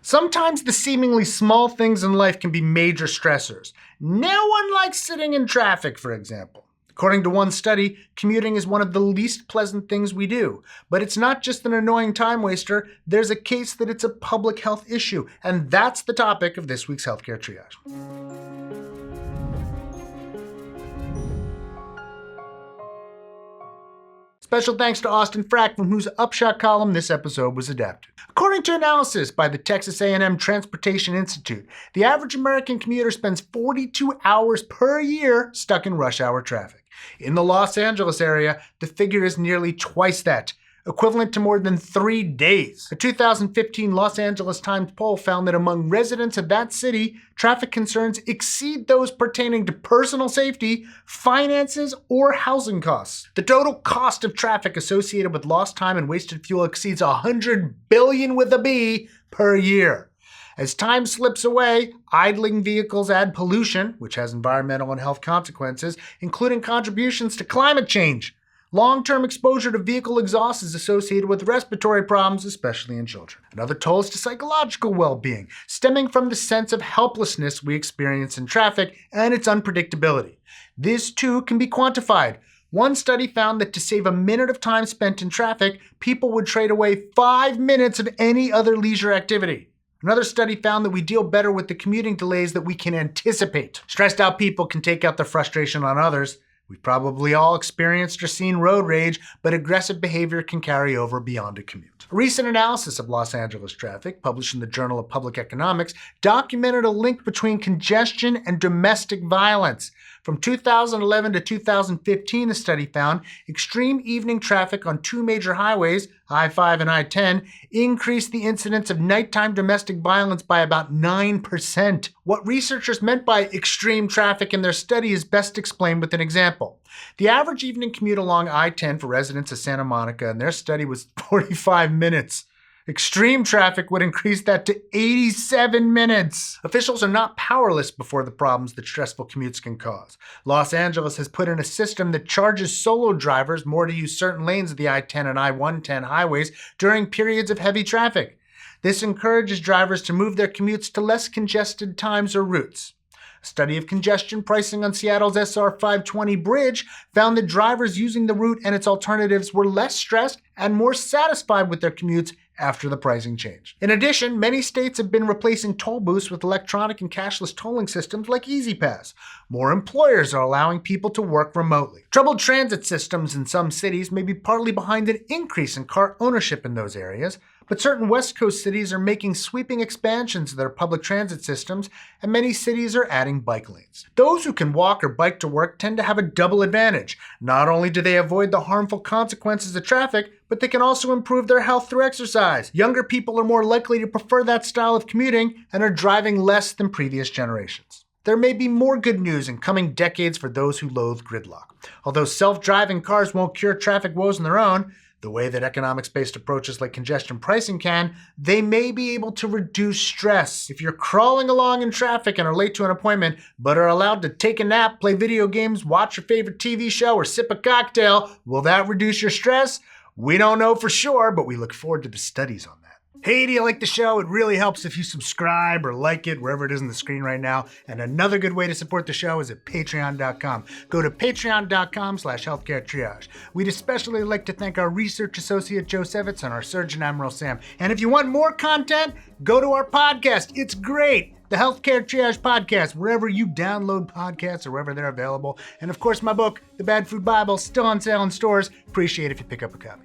Sometimes the seemingly small things in life can be major stressors. No one likes sitting in traffic, for example. According to one study, commuting is one of the least pleasant things we do. But it's not just an annoying time waster, there's a case that it's a public health issue. And that's the topic of this week's Healthcare Triage. Special thanks to Austin Frack, from whose Upshot column this episode was adapted. According to analysis by the Texas A&M Transportation Institute, the average American commuter spends 42 hours per year stuck in rush hour traffic. In the Los Angeles area, the figure is nearly twice that, equivalent to more than 3 days. A 2015 Los Angeles Times poll found that among residents of that city, traffic concerns exceed those pertaining to personal safety, finances, or housing costs. The total cost of traffic associated with lost time and wasted fuel exceeds $100 billion with a B per year. As time slips away, idling vehicles add pollution, which has environmental and health consequences, including contributions to climate change. Long-term exposure to vehicle exhaust is associated with respiratory problems, especially in children. Another toll is to psychological well-being, stemming from the sense of helplessness we experience in traffic and its unpredictability. This, too, can be quantified. One study found that to save a minute of time spent in traffic, people would trade away 5 minutes of any other leisure activity. Another study found that we deal better with the commuting delays that we can anticipate. Stressed out people can take out their frustration on others. We've probably all experienced or seen road rage, but aggressive behavior can carry over beyond a commute. A recent analysis of Los Angeles traffic, published in the Journal of Public Economics, documented a link between congestion and domestic violence. From 2011 to 2015, the study found extreme evening traffic on 2 major highways, I-5 and I-10, increased the incidence of nighttime domestic violence by about 9%. What researchers meant by extreme traffic in their study is best explained with an example. The average evening commute along I-10 for residents of Santa Monica in their study was 45 minutes. Extreme traffic would increase that to 87 minutes. Officials are not powerless before the problems that stressful commutes can cause. Los Angeles has put in a system that charges solo drivers more to use certain lanes of the I-10 and I-110 highways during periods of heavy traffic. This encourages drivers to move their commutes to less congested times or routes. A study of congestion pricing on Seattle's SR 520 bridge found that drivers using the route and its alternatives were less stressed and more satisfied with their commutes after the pricing change. In addition, many states have been replacing toll booths with electronic and cashless tolling systems like EasyPass. More employers are allowing people to work remotely. Troubled transit systems in some cities may be partly behind an increase in car ownership in those areas, but certain West Coast cities are making sweeping expansions of their public transit systems, and many cities are adding bike lanes. Those who can walk or bike to work tend to have a double advantage. Not only do they avoid the harmful consequences of traffic, but they can also improve their health through exercise. Younger people are more likely to prefer that style of commuting and are driving less than previous generations. There may be more good news in coming decades for those who loathe gridlock. Although self-driving cars won't cure traffic woes on their own, the way that economics-based approaches like congestion pricing can, they may be able to reduce stress. If you're crawling along in traffic and are late to an appointment, but are allowed to take a nap, play video games, watch your favorite TV show, or sip a cocktail, will that reduce your stress? We don't know for sure, but we look forward to the studies on that. Hey, do you like the show? It really helps if you subscribe or like it wherever it is on the screen right now. And another good way to support the show is at patreon.com. Go to patreon.com/healthcaretriage. We'd especially like to thank our research associate Joe Sevitz and our Surgeon Admiral Sam. And if you want more content, go to our podcast. It's great. The Healthcare Triage Podcast, wherever you download podcasts or wherever they're available. And of course, my book, The Bad Food Bible, still on sale in stores. Appreciate it if you pick up a copy.